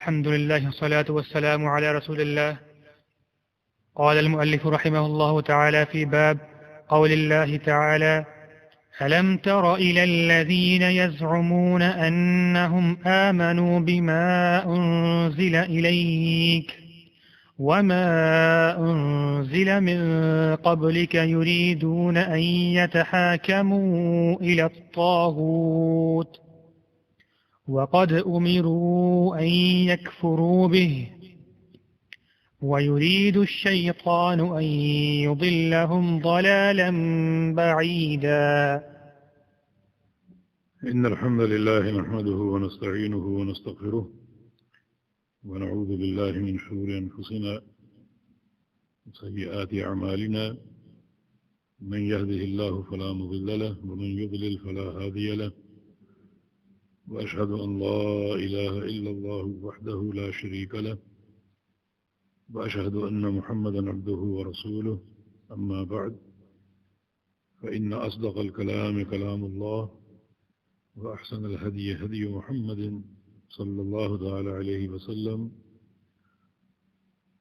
الحمد لله والصلاة والسلام على رسول الله. قال المؤلف رحمه الله تعالى في باب قول الله تعالى: ألم تر إلى الذين يزعمون أنهم آمنوا بما أنزل إليك وما أنزل من قبلك يريدون أن يتحاكموا إلى الطاغوت وقد أمروا أن يكفروا به ويريد الشيطان أن يضلهم ضلالا بعيدا. إن الحمد لله نحمده ونستعينه ونستغفره ونعوذ بالله من شرور أنفسنا وسيئات أعمالنا، من يهده الله فلا مضل له ومن يضلل فلا هادي له، وأشهد أن لا إله إلا الله وحده لا شريك له، وأشهد أن محمدا عبده ورسوله. أما بعد، فإن أصدق الكلام كلام الله، وأحسن الهدي هدي محمد صلى الله تعالى عليه وسلم،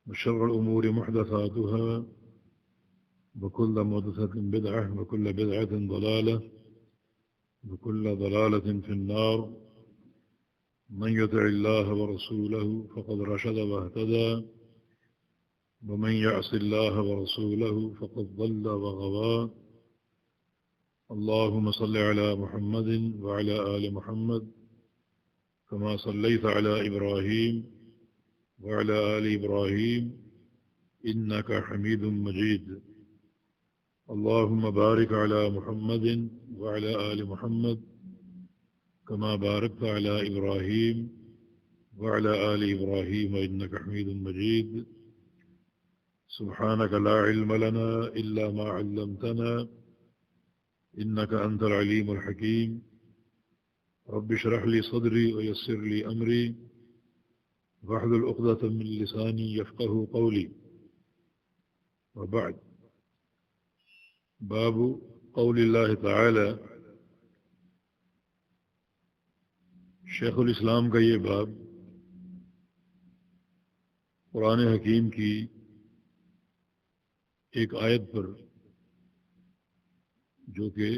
وشر الأمور محدثاتها، وكل محدثة بدعة، وكل بدعة ضلالة، وكل ضلالة في النار. من يطع الله ورسوله فقد رشد واهتدى، ومن يعص الله ورسوله فقد ضل وغوى. اللهم صل على محمد وعلى آل محمد كما صليت على إبراهيم وعلى آل إبراهيم إنك حميد مجيد. اللهم بارك على محمد وعلى آل محمد كما باركت على إبراهيم وعلى آل إبراهيم إنك حميد مجيد. سبحانك لا علم لنا إلا ما علمتنا إنك أنت العليم الحكيم. رب اشرح لي صدري ويسر لي أمري واحلل عقدة من لساني يفقه قولي. وبعد، باب قول اللہ تعالی. شیخ الاسلام کا یہ باب قرآن حکیم کی ایک آیت پر، جو کہ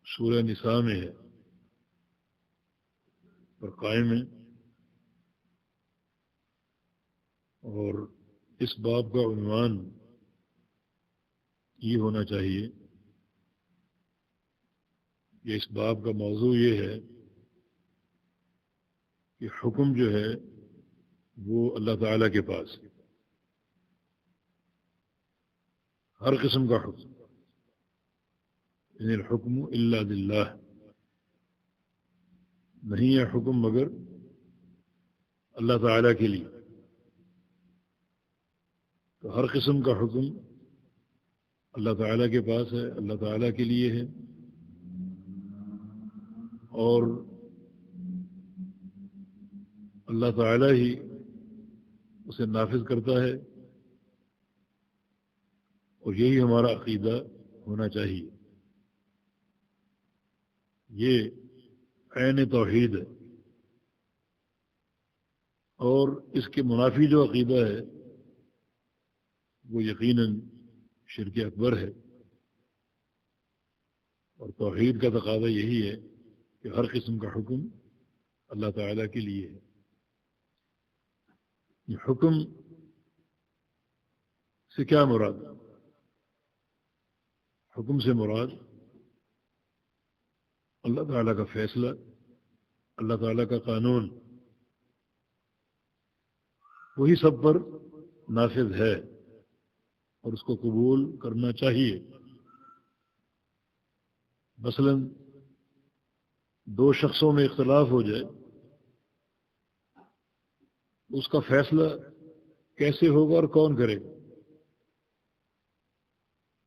سورہ نساء میں ہے، پر قائم ہے. اور اس باب کا عنوان یہ ہونا چاہیے کہ اس باب کا موضوع یہ ہے کہ حکم جو ہے وہ اللہ تعالیٰ کے پاس ہے. ہر قسم کا حکم، ان الحکم الا للہ، نہیں ہے حکم مگر اللہ تعالیٰ کے لیے. تو ہر قسم کا حکم اللہ تعالیٰ کے پاس ہے، اللہ تعالیٰ کے لیے ہے، اور اللہ تعالیٰ ہی اسے نافذ کرتا ہے. اور یہی ہمارا عقیدہ ہونا چاہیے. یہ عین توحید ہے. اور اس کے منافی جو عقیدہ ہے وہ یقیناً شرک اکبر ہے. اور توحید کا تقاضا یہی ہے کہ ہر قسم کا حکم اللہ تعالیٰ کے لیے ہے. یہ حکم سے کیا مراد؟ حکم سے مراد اللہ تعالیٰ کا فیصلہ، اللہ تعالیٰ کا قانون، وہی سب پر نافذ ہے اور اس کو قبول کرنا چاہیے. مثلا دو شخصوں میں اختلاف ہو جائے، اس کا فیصلہ کیسے ہوگا اور کون کرے گا،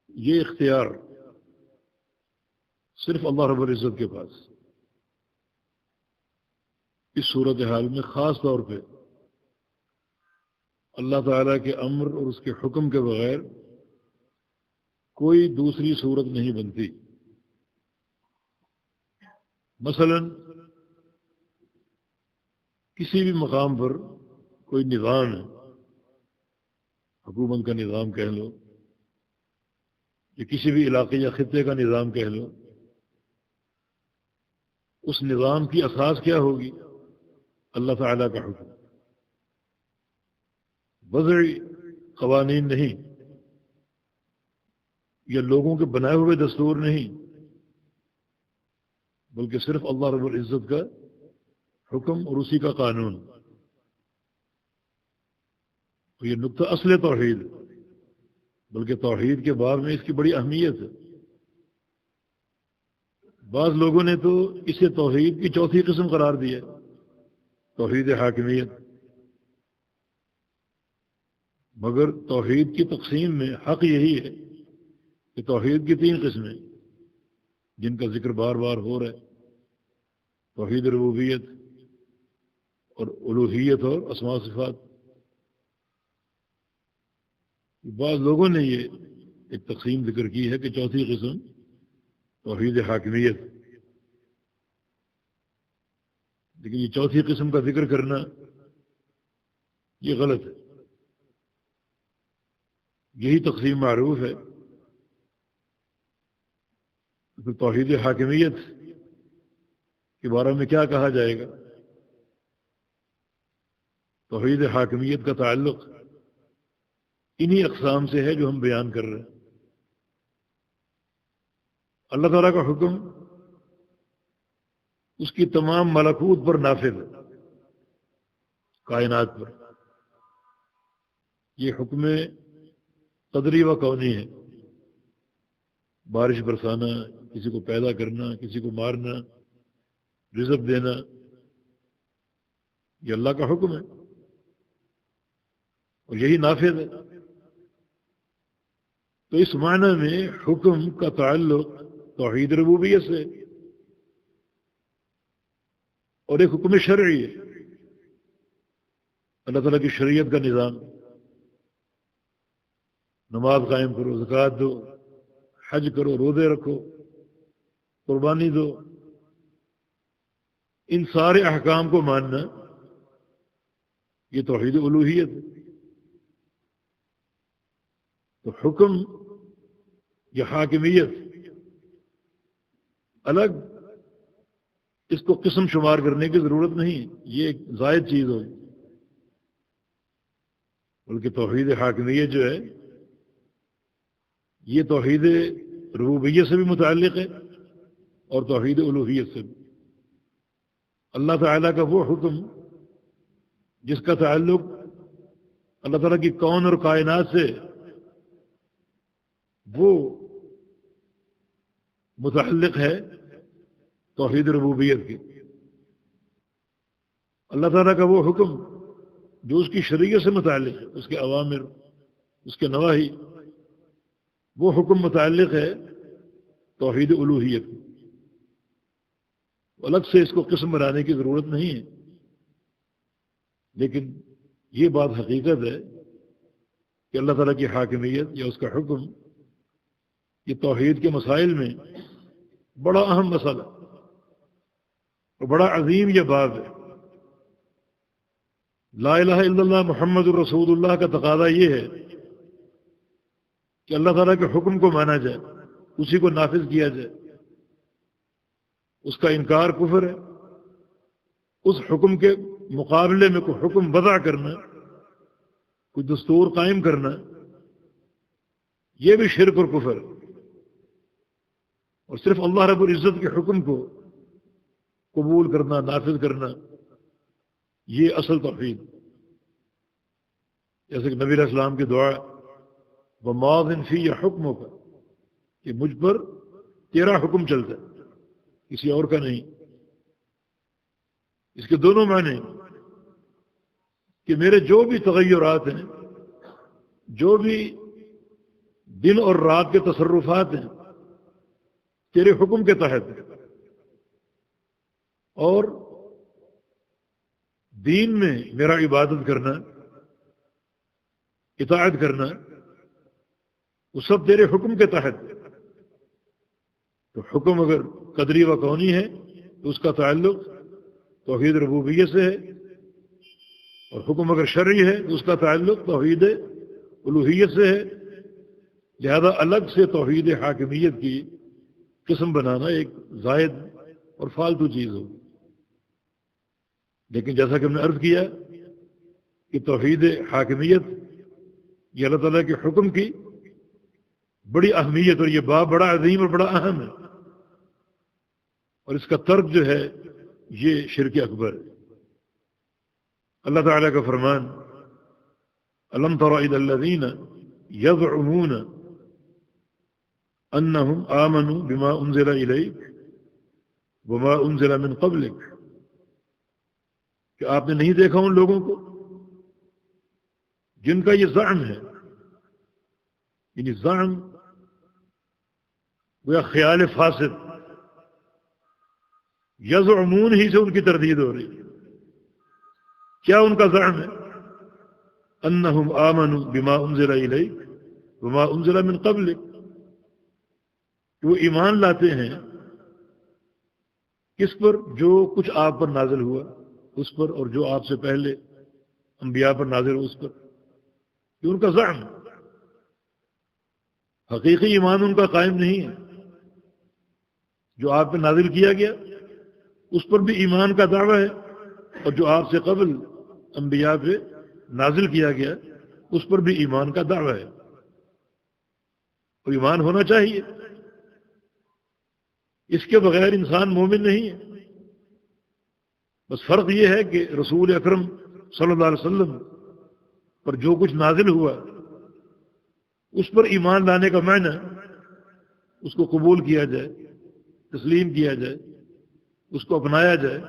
یہ اختیار صرف اللہ رب العزت کے پاس. اس صورتحال میں خاص طور پہ اللہ تعالیٰ کے امر اور اس کے حکم کے بغیر کوئی دوسری صورت نہیں بنتی. مثلا کسی بھی مقام پر کوئی نظام ہے، حکومت کا نظام کہہ لو یا کسی بھی علاقے یا خطے کا نظام کہہ لو، اس نظام کی اساس کیا ہوگی؟ اللہ تعالیٰ کا حکم، وضعی قوانین نہیں، یا لوگوں کے بنائے ہوئے دستور نہیں، بلکہ صرف اللہ رب العزت کا حکم اور اسی کا قانون. اور یہ نقطہ اصل توحید، بلکہ توحید کے باب میں اس کی بڑی اہمیت ہے. بعض لوگوں نے تو اسے توحید کی چوتھی قسم قرار دیا، توحید حاکمیت. مگر توحید کی تقسیم میں حق یہی ہے کہ توحید کی 3 قسمیں جن کا ذکر بار بار ہو رہا ہے، توحید ربوبیت اور الوہیت اور اسماء و صفات. بعض لوگوں نے یہ ایک تقسیم ذکر کی ہے کہ چوتھی قسم توحید حاکمیت، لیکن یہ چوتھی قسم کا ذکر کرنا یہ غلط ہے. یہی تقسیم معروف ہے. تو توحید حاکمیت کے بارے میں کیا کہا جائے گا؟ توحید حاکمیت کا تعلق انہی اقسام سے ہے جو ہم بیان کر رہے ہیں. اللہ تعالیٰ کا حکم اس کی تمام ملکوت پر نافذ ہے، کائنات پر. یہ حکم قدری و کونی ہے، بارش برسانا، کسی کو پیدا کرنا، کسی کو مارنا، رزق دینا، یہ اللہ کا حکم ہے اور یہی نافذ ہے. تو اس معنی میں حکم کا تعلق توحید ربوبیت سے، اور ایک حکم شرعی ہے، اللہ تعالیٰ کی شریعت کا نظام. نماز قائم کرو، زکوٰۃ دو، حج کرو، روزے رکھو، قربانی دو. ان سارے احکام کو ماننا یہ توحید الوہیت ہے. تو حکم یا حاکمیت الگ، اس کو قسم شمار کرنے کی ضرورت نہیں، یہ ایک زائد چیز ہوگی. بلکہ توحید حاکمیت جو ہے یہ توحید ربوبیت سے بھی متعلق ہے اور توحید الوہیت سے بھی. اللہ تعالیٰ کا وہ حکم جس کا تعلق اللہ تعالیٰ کی کون اور کائنات سے، وہ متعلق ہے توحید ربوبیت کی. اللہ تعالیٰ کا وہ حکم جو اس کی شریعت سے متعلق ہے، اس کے اوامر، اس کے نواہی، وہ حکم متعلق ہے توحید الوہیت کی. الگ سے اس کو قسم بنانے کی ضرورت نہیں ہے. لیکن یہ بات حقیقت ہے کہ اللہ تعالیٰ کی حاکمیت یا اس کا حکم یہ توحید کے مسائل میں بڑا اہم مسئلہ اور بڑا عظیم یہ باب ہے. لا الہ الا اللہ محمد الرسول اللہ کا تقاضا یہ ہے کہ اللہ تعالیٰ کے حکم کو مانا جائے، اسی کو نافذ کیا جائے. اس کا انکار کفر ہے. اس حکم کے مقابلے میں کوئی حکم وضع کرنا، کوئی دستور قائم کرنا، یہ بھی شرک اور کفر ہے. اور صرف اللہ رب العزت کے حکم کو قبول کرنا، نافذ کرنا، یہ اصل توحید. جیسے کہ نبی علیہ السلام کی دعا وَمَاضٍ فِيَّ حُکْمُکَ، کہ مجھ پر تیرا حکم چلتا ہے، کسی اور کا نہیں. اس کے دونوں معنی کہ میرے جو بھی تغیرات ہیں، جو بھی دن اور رات کے تصرفات ہیں، تیرے حکم کے تحت ہیں. اور دین میں میرا عبادت کرنا، اطاعت کرنا، وہ سب تیرے حکم کے تحت ہے. تو حکم اگر قدری و کونی ہے تو اس کا تعلق توحید ربوبیت سے ہے، اور حکم اگر شرعی ہے تو اس کا تعلق توحید الوہیت سے ہے، لہذا الگ سے توحید حاکمیت کی قسم بنانا ایک زائد اور فالتو چیز ہوگی۔ لیکن جیسا کہ ہم نے عرض کیا کہ توحید حاکمیت یہ اللہ تعالیٰ کے حکم کی بڑی اہمیت، اور یہ باب بڑا عظیم اور بڑا اہم ہے، اور اس کا ترک جو ہے یہ شرک اکبر ہے۔ اللہ تعالیٰ کا فرمان الم تر الی الذین یزعمون انہم آمنوا بما انزل الیک وما انزل من قبلک، کہ آپ نے نہیں دیکھا ان لوگوں کو جن کا یہ زعم ہے، یعنی زعم وہ خیال فاسد، یزعمون ہی سے ان کی تردید ہو رہی ہے۔ کیا ان کا زعم ہے؟ انہم آمنوا بما انزل الیک وما انزل من قبلک، کہ وہ ایمان لاتے ہیں کس پر؟ جو کچھ آپ پر نازل ہوا اس پر، اور جو آپ سے پہلے انبیاء پر نازل ہوا اس پر۔ یہ ان کا زعم، حقیقی ایمان ان کا قائم نہیں ہے۔ جو آپ پہ نازل کیا گیا اس پر بھی ایمان کا دعویٰ ہے، اور جو آپ سے قبل انبیاء پہ نازل کیا گیا اس پر بھی ایمان کا دعویٰ ہے، اور ایمان ہونا چاہیے، اس کے بغیر انسان مومن نہیں ہے۔ بس فرق یہ ہے کہ رسول اکرم صلی اللہ علیہ وسلم پر جو کچھ نازل ہوا اس پر ایمان لانے کا معنی اس کو قبول کیا جائے، تسلیم کیا جائے، اس کو اپنایا جائے۔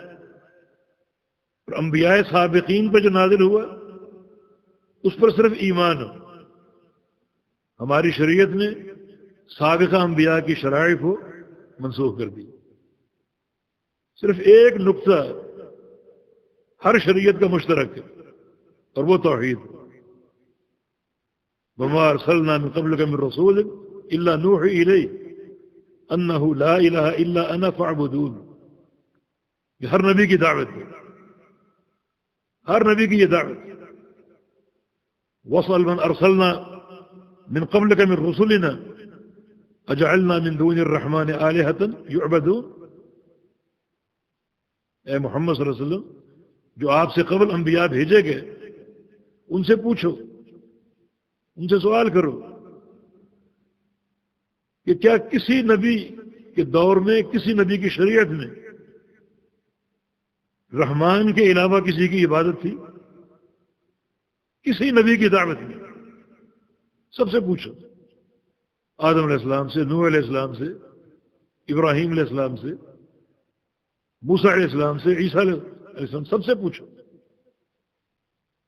اور انبیاء سابقین پر جو نازل ہوا اس پر صرف ایمان ہو۔ ہماری شریعت نے سابقہ انبیاء کی شرائع کو منسوخ کر دی۔ صرف ایک نقطہ ہر شریعت کا مشترک ہے، اور وہ توحید۔ وما ارسلنا من قبلک من رسول الا نوحی الیہ انہ لا الہ الا انا فاعبدون۔ یہ ہر نبی کی دعوت ہے، ہر نبی کی یہ دعوت۔ وصل من ارسلنا من قبلک من رسلنا اجعلنا من دون الرحمن آلہۃ یعبدون۔ اے محمد صلی اللہ علیہ وسلم، جو آپ سے قبل انبیاء بھیجے گئے ان سے پوچھو، ان سے سوال کرو کہ کیا کسی نبی کے دور میں، کسی نبی کی شریعت میں رحمان کے علاوہ کسی کی عبادت تھی؟ کسی نبی کی دعوت میں سب سے پوچھو، آدم علیہ السلام سے، نوح علیہ السلام سے، ابراہیم علیہ السلام سے، موسیٰ علیہ السلام سے، عیسیٰ علیہ السلام، سب سے پوچھو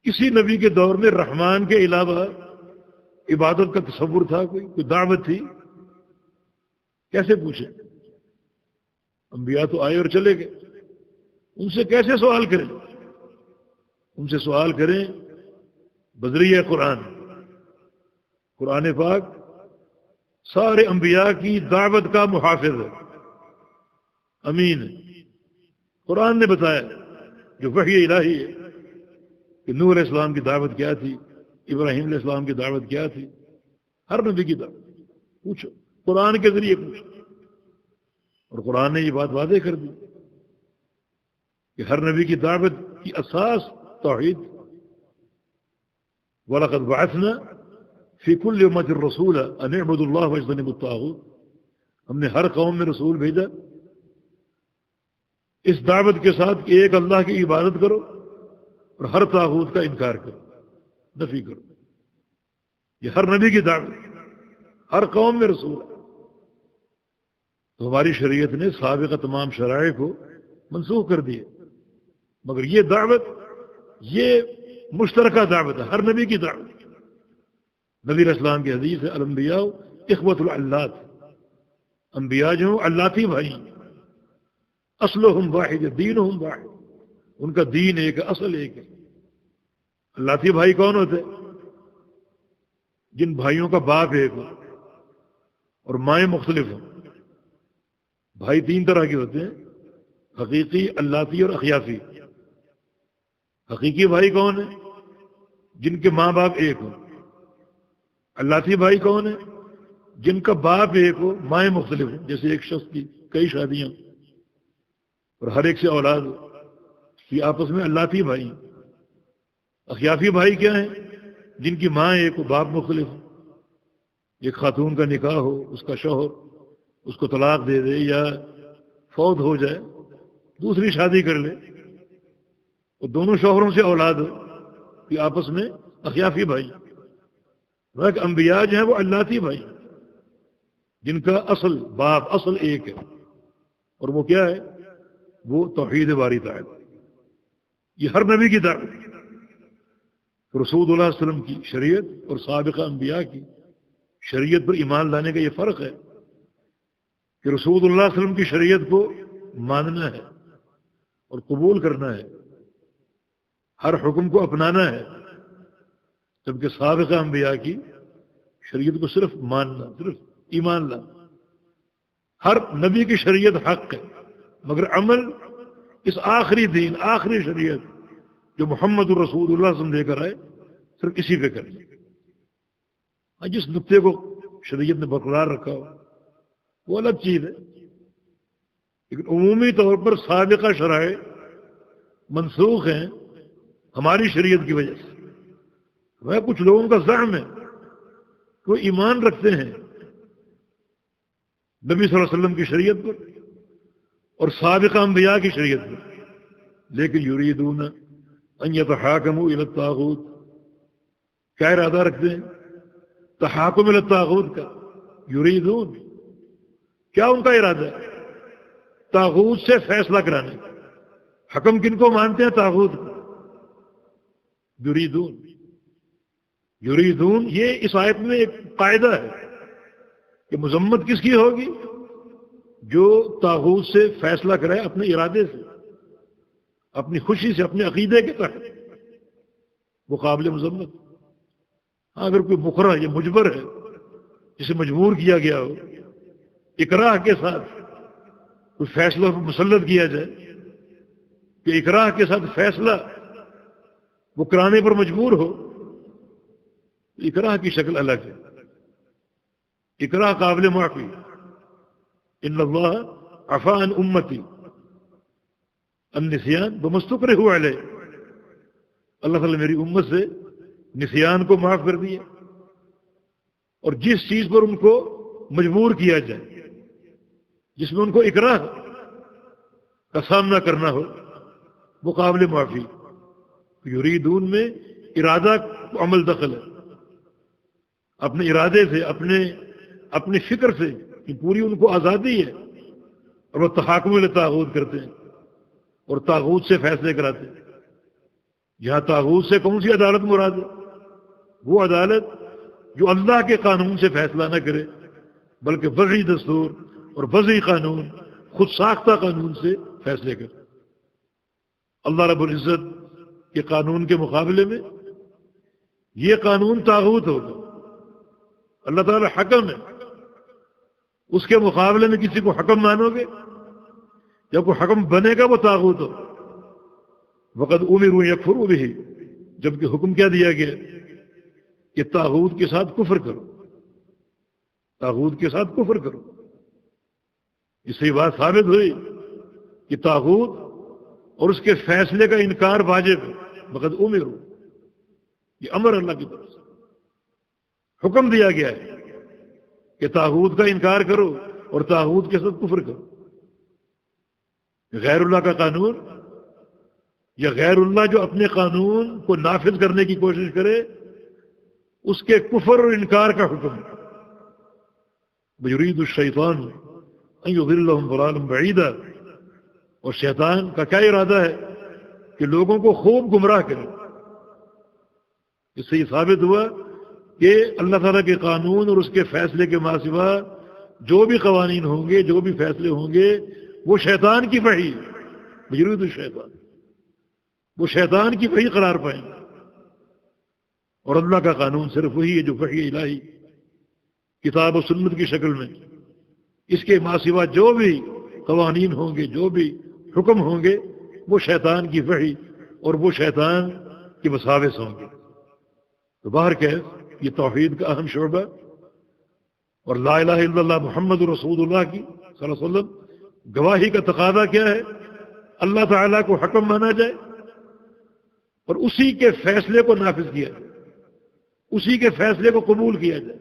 کسی نبی کے دور میں رحمان کے علاوہ عبادت کا تصور تھا؟ کوئی دعوت تھی؟ کیسے پوچھیں؟ انبیاء تو آئے اور چلے گئے، ان سے کیسے سوال کریں؟ ان سے سوال کریں بذریعہ قرآن۔ قرآن پاک سارے انبیاء کی دعوت کا محافظ ہے، امین ہے۔ قرآن نے بتایا جو وحی الہی ہے کہ نوح علیہ السلام کی دعوت کیا تھی، ابراہیم علیہ السلام کی دعوت کیا تھی، ہر نبی کی دعوت پوچھو، قرآن کے ذریعے پوچھو۔ اور قرآن نے یہ بات واضح کر دی کہ ہر نبی کی دعوت کی اساس توحید۔ وَلَقَدْ بَعَثْنَا فِي كُلِّ أُمَّةٍ رَسُولًا أَنِ اعْبُدُوا اللَّهَ وَاجْتَنِبُوا الطَّاغُوتَ۔ ہم نے ہر قوم میں رسول بھیجا اس دعوت کے ساتھ کہ ایک اللہ کی عبادت کرو اور ہر طاغوت کا انکار کرو، نفی کرو۔ یہ ہر نبی کی دعوت، ہر قوم میں رسول ہے۔ تو ہماری شریعت نے سابقہ تمام شرائع کو منسوخ کر دیے، مگر یہ دعوت یہ مشترکہ دعوت ہے، ہر نبی کی دعوت۔ نبی علیہ السلام کی حدیث ہے الانبیاء اخوۃ العلات، انبیاء جو ہیں علاتی بھائی، اصلہم واحد دینہم واحد، ان کا دین ایک ہے، اصل ایک ہے۔ علاتی بھائی کون ہوتے؟ جن بھائیوں کا باپ ایک ہو اور مائیں مختلف ہوں۔ بھائی تین طرح کے ہوتے ہیں، حقیقی، علاتی اور اخیافی۔ حقیقی بھائی کون ہے؟ جن کے ماں باپ ایک ہوں۔ اللتی بھائی کون ہے؟ جن کا باپ ایک ہو مائیں مختلف ہوں، جیسے ایک شخص کی کئی شادیاں اور ہر ایک سے اولاد ہو، یہ آپس میں اللتی بھائی ہیں۔ اخیافی بھائی کیا ہیں؟ جن کی ماں ایک ہو باپ مختلف ہو۔ ایک خاتون کا نکاح ہو، اس کا شوہر اس کو طلاق دے دے یا فوت ہو جائے، دوسری شادی کر لے اور دونوں شوہروں سے اولاد ہو، یہ آپس میں اخیافی بھائی۔ بلکہ انبیاء جو ہیں وہ اللتی بھائی، جن کا اصل باپ اصل ایک ہے، اور وہ کیا ہے؟ وہ توحید باری تعالی۔ یہ ہر نبی کی دعوت ہے۔ رسول اللہ صلی اللہ علیہ وسلم کی شریعت اور سابقہ انبیاء کی شریعت پر ایمان لانے کا یہ فرق ہے کہ رسول اللہ صلی اللہ علیہ وسلم کی شریعت کو ماننا ہے اور قبول کرنا ہے، ہر حکم کو اپنانا ہے، جبکہ سابقہ انبیاء کی شریعت کو صرف ماننا، صرف ایمان لانا۔ ہر نبی کی شریعت حق ہے، مگر عمل اس آخری دین، آخری شریعت جو محمد الرسول اللہ صلی اللہ علیہ وسلم لے کر آئے، صرف اسی پہ کرنا۔ جس نقطے کو شریعت نے برقرار رکھا ہو وہ الگ چیز ہے، لیکن عمومی طور پر سابقہ شرائع منسوخ ہیں ہماری شریعت کی وجہ سے۔ وہ کچھ لوگوں کا زعم ہے کہ وہ ایمان رکھتے ہیں نبی صلی اللہ علیہ وسلم کی شریعت پر اور سابقہ انبیاء کی شریعت پر، لیکن یریدون ان یتحاکموا الی الطاغوت، کیا ارادہ رکھتے ہیں؟ تحاکم الی الطاغوت کا۔ یریدون، کیا ان کا ارادہ ہے؟ طاغوت سے فیصلہ کرانے۔ حکم کن کو مانتے ہیں؟ طاغوت کو۔ یریدون، یریدون یہ اس آیت میں ایک قاعدہ ہے کہ مذمت کس کی ہوگی؟ جو طاغوت سے فیصلہ کرے اپنے ارادے سے، اپنی خوشی سے، اپنے عقیدے کے تحت، وہ قابل مذمت۔ اگر کوئی مکرہ یا مجبر ہے، جسے مجبور کیا گیا ہو، اکراہ کے ساتھ کوئی فیصلہ مسلط کیا جائے کہ اکراہ کے ساتھ فیصلہ وہ کرانے پر مجبور ہو، اکراہ کی شکل الگ ہے۔ اکراہ قابل معافی، ان اللہ عفا عن امتی النسیان بمستکرہ علیہ، اللہ تعالیٰ میری امت سے نسیان کو معاف کر دیا، اور جس چیز پر ان کو مجبور کیا جائے، جس میں ان کو اکراہ کا سامنا کرنا ہو، وہ قابل معافی۔ یریدون میں ارادہ کو عمل دخل ہے، اپنے ارادے سے، اپنی فکر سے، کہ پوری ان کو آزادی ہے، اور وہ تحاکم الی طاغوت کرتے ہیں اور طاغوت سے فیصلے کراتے ہیں۔ یہاں طاغوت سے کون سی عدالت مراد ہے؟ وہ عدالت جو اللہ کے قانون سے فیصلہ نہ کرے، بلکہ وضعی دستور اور وضعی قانون، خود ساختہ قانون سے فیصلے کرے۔ اللہ رب العزت کے قانون کے مقابلے میں یہ قانون طاغوت ہوگا۔ اللہ تعالیٰ حکم ہے، اس کے مقابلے میں کسی کو حکم مانو گے یا کوئی حکم بنے گا، وہ طاغوت ہو۔ وقد امروا یکفروا بہ، جبکہ حکم کیا دیا گیا کہ طاغوت کے ساتھ کفر کرو، طاغوت کے ساتھ کفر کرو۔ اس سے یہ بات ثابت ہوئی کہ طاغوت اور اس کے فیصلے کا انکار واجب ہے۔ وقد امروا، یہ امر اللہ کی طرف سے حکم دیا گیا ہے کہ طاغوت کا انکار کرو اور طاغوت کے ساتھ کفر کرو۔ غیر اللہ کا قانون یا غیر اللہ جو اپنے قانون کو نافذ کرنے کی کوشش کرے، اس کے کفر اور انکار کا حکم ہے۔ یرید الشیطان ان یضلهم ضلالا بعیدا، اور شیطان کا کیا ارادہ ہے کہ لوگوں کو خوب گمراہ کرے۔ اس سے یہ ثابت ہوا کہ اللہ تعالیٰ کے قانون اور اس کے فیصلے کے ماں سوا جو بھی قوانین ہوں گے، جو بھی فیصلے ہوں گے، وہ شیطان کی وحی ہے۔ یرید الشیطان، وہ شیطان کی وحی قرار پائیں گے، اور اللہ کا قانون صرف وہی ہے جو وحی الہی کتاب و سنت کی شکل میں۔ اس کے ماں سوا جو بھی قوانین ہوں گے، جو بھی حکم ہوں گے، وہ شیطان کی وحی اور وہ شیطان کے وساوس ہوں گے۔ تو باہر کہ یہ توحید کا اہم شعبہ اور لا الہ الا اللہ محمد رسول اللہ کی صلی اللہ علیہ وسلم گواہی کا تقاضا کیا ہے؟ اللہ تعالیٰ کو حکم مانا جائے اور اسی کے فیصلے کو نافذ کیا جائے، اسی کے فیصلے کو قبول کیا جائے،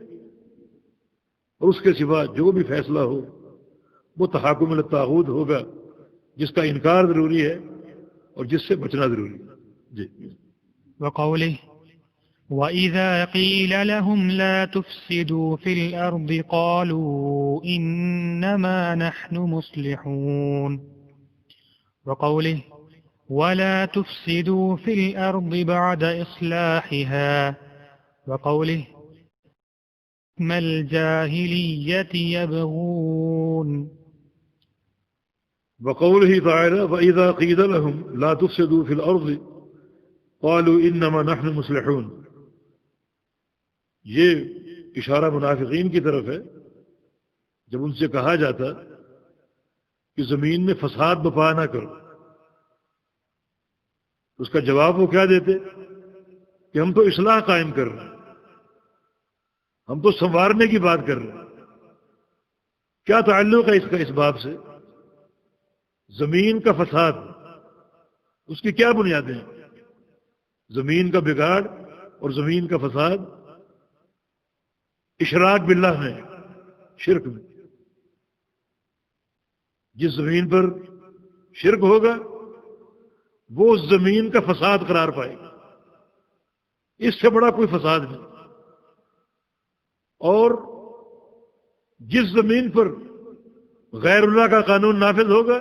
اور اس کے سوا جو بھی فیصلہ ہو وہ تحاکم الطاغوت ہوگا، جس کا انکار ضروری ہے اور جس سے بچنا ضروری ہے۔ جی۔ وقوله وَإِذَا قِيلَ لَهُمْ لَا تُفْسِدُوا فِي الْأَرْضِ قَالُوا إِنَّمَا نَحْنُ مُصْلِحُونَ وقوله وَلَا تُفْسِدُوا فِي الْأَرْضِ بَعْدَ إِصْلَاحِهَا وقوله مَا الْجَاهِلِيَّةِ يَبْغُونَ وقوله تعالى وَإِذَا قِيلَ لَهُمْ لَا تُفْسِدُوا فِي الْأَرْضِ قَالُوا إِنَّمَا نَحْنُ مُصْلِحُونَ، یہ اشارہ منافقین کی طرف ہے جب ان سے کہا جاتا کہ زمین میں فساد بپا نہ کرو، اس کا جواب وہ کیا دیتے کہ ہم تو اصلاح قائم کر رہے ہیں، ہم تو سنوارنے کی بات کر رہے ہیں۔ کیا تعلق ہے اس کا اس باب سے؟ زمین کا فساد، اس کی کیا بنیادیں ہیں؟ زمین کا بگاڑ اور زمین کا فساد اشراک باللہ میں، شرک میں۔ جس زمین پر شرک ہوگا وہ اس زمین کا فساد قرار پائے گا، اس سے بڑا کوئی فساد نہیں۔ اور جس زمین پر غیر اللہ کا قانون نافذ ہوگا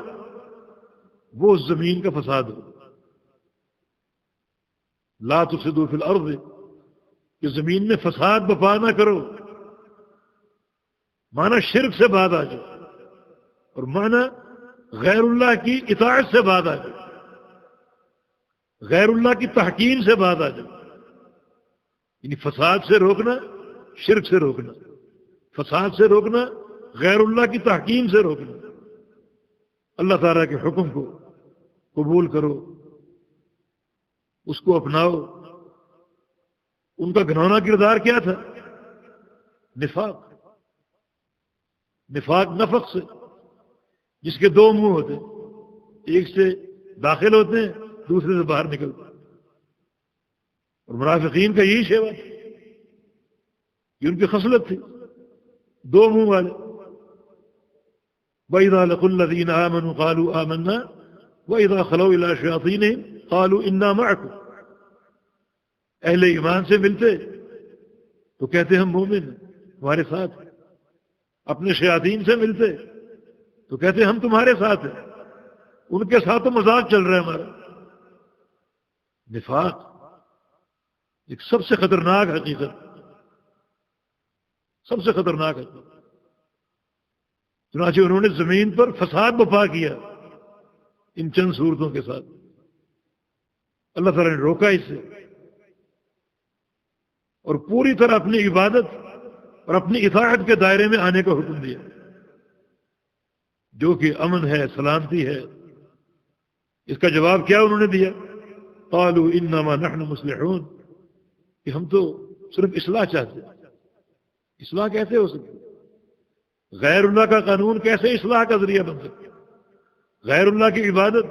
وہ اس زمین کا فساد ہوگا۔ لا تفسدوا فی الارض، کہ زمین میں فساد بپا نہ کرو، معنی شرک سے بعد آ جاؤ، اور معنی غیر اللہ کی اطاعت سے بعد آ جاؤ، غیر اللہ کی تحکیم سے بعد آ جاؤ۔ یعنی فساد سے روکنا، شرک سے روکنا، فساد سے روکنا، غیر اللہ کی تحکیم سے روکنا۔ اللہ تعالیٰ کے حکم کو قبول کرو، اس کو اپناؤ۔ ان کا گھنونا کردار کیا تھا؟ نفاق۔ نفاق نفق سے، جس کے دو منہ ہوتے ہیں، ایک سے داخل ہوتے ہیں، دوسرے سے باہر نکلتے ہیں۔ اور منافقین کا یہی شیوا تھا، یہ ان کی خصلت تھی، دو منہ والے۔ وَإِذَا لَقُوا الَّذِينَ آمَنُوا قَالُوا آمَنَّا وَإِذَا خَلَوْا إِلَىٰ شَيَاطِينِهِمْ قَالُوا إِنَّا مَعَكُمْ۔ اہل ایمان سے ملتے تو کہتے ہم مومن ہیں، تمہارے ساتھ ہیں۔ اپنے شیاطین سے ملتے تو کہتے ہم تمہارے ساتھ ہیں، ان کے ساتھ تو مذاق چل رہا ہے ہمارا۔ نفاق ایک سب سے خطرناک حقیقت، سب سے خطرناک حقیقت۔ چنانچہ انہوں نے زمین پر فساد بپا کیا ان چند صورتوں کے ساتھ۔ اللہ تعالیٰ نے روکا اس سے، اور پوری طرح اپنی عبادت اور اپنی اطاعت کے دائرے میں آنے کا حکم دیا، جو کہ امن ہے، سلامتی ہے۔ اس کا جواب کیا انہوں نے دیا؟ قالوا انما نحن مصلحون، کہ ہم تو صرف اصلاح چاہتے ہیں۔ اصلاح کیسے ہو سکتی؟ غیر اللہ کا قانون کیسے اصلاح کا ذریعہ بن سکتا ہے؟ غیر اللہ کی عبادت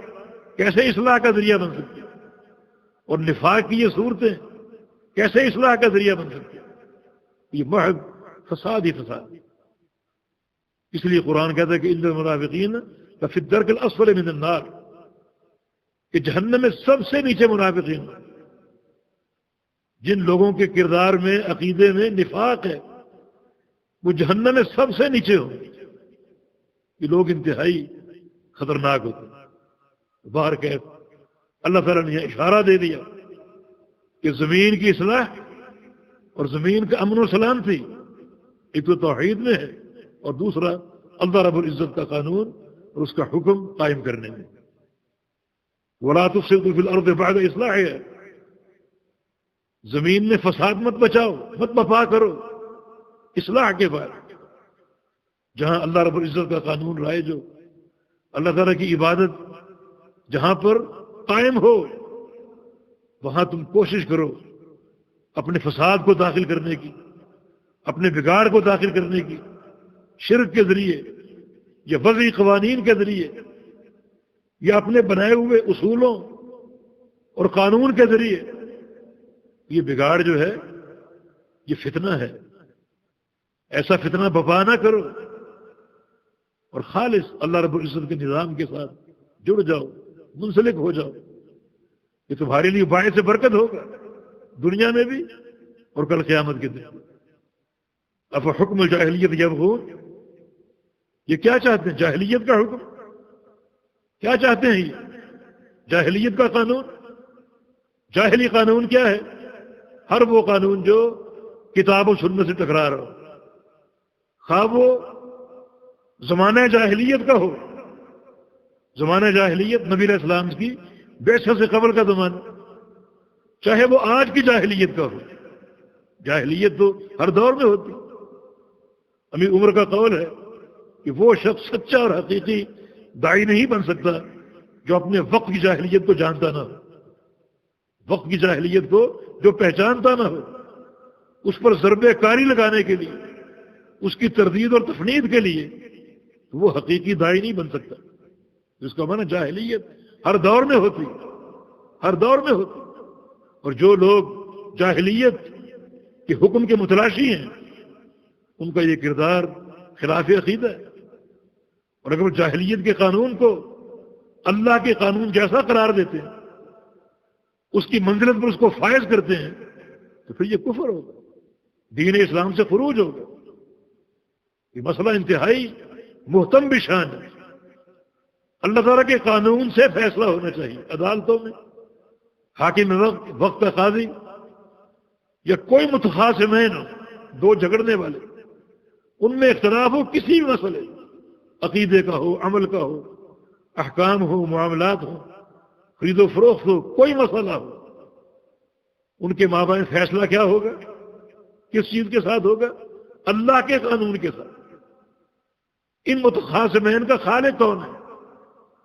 کیسے اصلاح کا ذریعہ بن سکتی ہے؟ اور نفاق کی یہ صورتیں کیسے اصلاح کا ذریعہ بن سکتی ہے؟ یہ محض فساد ہی فساد۔ اس لیے قرآن کہتا ہے کہ ان المنافقین لفی الدرک الاسفل من النار، کہ جہنم میں سب سے نیچے منافقین، جن لوگوں کے کردار میں، عقیدے میں نفاق ہے، وہ جہنم میں سب سے نیچے ہوں۔ یہ لوگ انتہائی خطرناک ہوتے ہیں۔ باہر کہ اللہ تعالیٰ نے یہ اشارہ دے دیا کہ زمین کی اصلاح اور زمین کا امن و سلامتی ایک تو توحید میں ہے، اور دوسرا اللہ رب العزت کا قانون اور اس کا حکم قائم کرنے میں۔ وَلَا تُفْسِدُوا فِي الْأَرْضِ بَعْدَ إِصْلَاحِهَا، زمین میں فساد مت بچاؤ، مت بپا کرو اصلاح کے بعد۔ جہاں اللہ رب العزت کا قانون رائج ہو، اللہ تعالیٰ کی عبادت جہاں پر قائم ہو، وہاں تم کوشش کرو اپنے فساد کو داخل کرنے کی، اپنے بگاڑ کو داخل کرنے کی، شرک کے ذریعے یا وضعی قوانین کے ذریعے یا اپنے بنائے ہوئے اصولوں اور قانون کے ذریعے۔ یہ بگاڑ جو ہے یہ فتنہ ہے، ایسا فتنہ بپا نہ کرو، اور خالص اللہ رب العزت کے نظام کے ساتھ جڑ جاؤ، منسلک ہو جاؤ۔ یہ تمہارے لیے باعث برکت ہوگا دنیا میں بھی اور کل قیامت کے دن۔ افحکم الجاہلیت یبغون، یہ کیا چاہتے ہیں؟ جاہلیت کا حکم کیا چاہتے ہیں؟ یہ جاہلیت کا قانون۔ جاہلی قانون کیا ہے؟ ہر وہ قانون جو کتاب و سنت سے ٹکرا رہا ہو، خواہ وہ زمانہ جاہلیت کا ہو۔ زمانہ جاہلیت نبی علیہ السلام کی بعثت سے قبل کا زمانہ، چاہے وہ آج کی جاہلیت کا ہو۔ جاہلیت تو ہر دور میں ہوتی۔ امیر عمر کا قول ہے کہ وہ شخص سچا اور حقیقی داعی نہیں بن سکتا جو اپنے وقت کی جاہلیت کو جانتا نہ ہو، وقت کی جاہلیت کو جو پہچانتا نہ ہو، اس پر ضرب کاری لگانے کے لیے، اس کی تردید اور تفنید کے لیے وہ حقیقی داعی نہیں بن سکتا۔ جس کا معنی جاہلیت ہر دور میں ہوتی، ہر دور میں ہوتی، اور جو لوگ جاہلیت کے حکم کے متلاشی ہیں ان کا یہ کردار خلاف عقیدہ ہے۔ اور اگر وہ جاہلیت کے قانون کو اللہ کے قانون جیسا قرار دیتے ہیں، اس کی منزلت پر اس کو فائز کرتے ہیں، تو پھر یہ کفر ہوگا، دین اسلام سے خروج ہوگا۔ یہ مسئلہ انتہائی محتم بشان ہے۔ اللہ تعالیٰ کے قانون سے فیصلہ ہونا چاہیے عدالتوں میں۔ حاکم وقت کا قاضی یا کوئی متخاصمین ہو، دو جھگڑنے والے، ان میں اختلاف ہو کسی بھی مسئلے، عقیدے کا ہو، عمل کا ہو، احکام ہو، معاملات ہو، خرید و فروخت ہو، کوئی مسئلہ ہو، ان کے مابین فیصلہ کیا ہوگا؟ کس چیز کے ساتھ ہوگا؟ اللہ کے قانون کے ساتھ۔ ان متخاصمین کا خالق کون ہے؟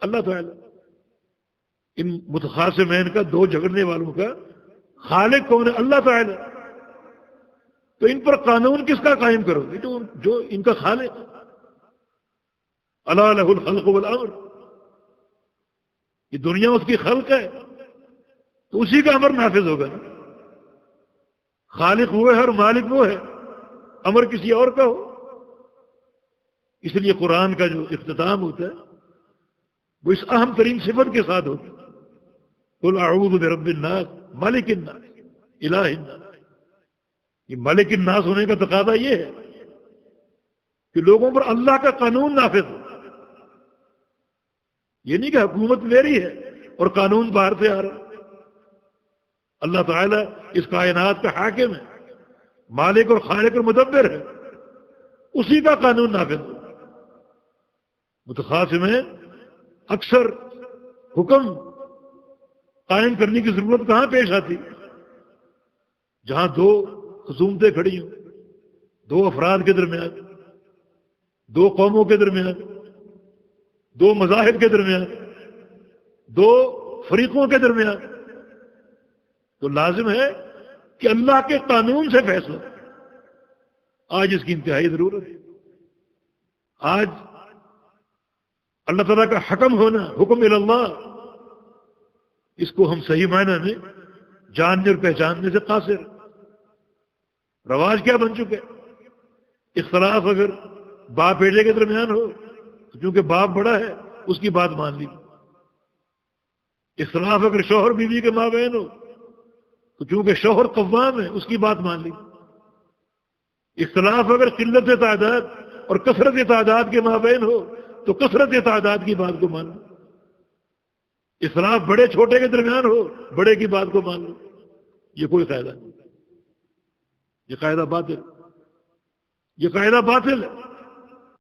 اللہ تعالیٰ۔ ان متخاصمین کا، دو جھگڑنے والوں کا خالق کون ہے؟ اللہ تعالیٰ۔ تو ان پر قانون کس کا قائم کرو گے؟ جو ان کا خالق۔ الا لہ الخلق والامر، یہ دنیا اس کی خلق ہے تو اسی کا امر نافذ ہوگا نا۔ خالق وہ ہے اور مالک وہ ہے، امر کسی اور کا ہو۔ اس لیے قرآن کا جو اختتام ہوتا ہے وہ اس اہم ترین صفت کے ساتھ ہوتا ہے، قل اعوذ برب الناس مالک الناس الہ الناس۔ یہ مالک الناس ہونے کا تقاضا یہ ہے کہ لوگوں پر اللہ کا قانون نافذ ہو۔ یہ نہیں کہ حکومت میری ہے اور قانون باہر سے آ رہا۔ اللہ تعالیٰ اس کائنات کا حاکم ہے، مالک اور خالق اور مدبر ہے، اسی کا قانون نافذ ہو۔ متخاصمین اکثر حکم قائم کرنے کی ضرورت کہاں پیش آتی؟ جہاں دو خصومتیں کھڑی ہوں، دو افراد کے درمیان، دو قوموں کے درمیان، دو مذاہب کے درمیان، دو فریقوں کے درمیان، تو لازم ہے کہ اللہ کے قانون سے فیصلہ۔ آج اس کی انتہائی ضرورت ہے۔ آج اللہ تعالیٰ کا حکم ہونا، حکم اللہ، اس کو ہم صحیح معنی میں جاننے اور پہچاننے سے قاصر۔ رواج کیا بن چکے؟ اختلاف اگر باپ بیٹے کے درمیان ہو تو چونکہ باپ بڑا ہے اس کی بات مان لی۔ اختلاف اگر شوہر بیوی کے مابین ہو تو چونکہ شوہر قوام ہے اس کی بات مان لی۔ اختلاف اگر قلت تعداد اور کثرت تعداد کے مابین ہو تو کثرت تعداد کی بات کو مان لو۔ اختلاف بڑے چھوٹے کے درمیان ہو، بڑے کی بات کو مان لو۔ یہ کوئی قاعدہ نہیں، یہ قاعدہ باطل، یہ قاعدہ باطل ہے۔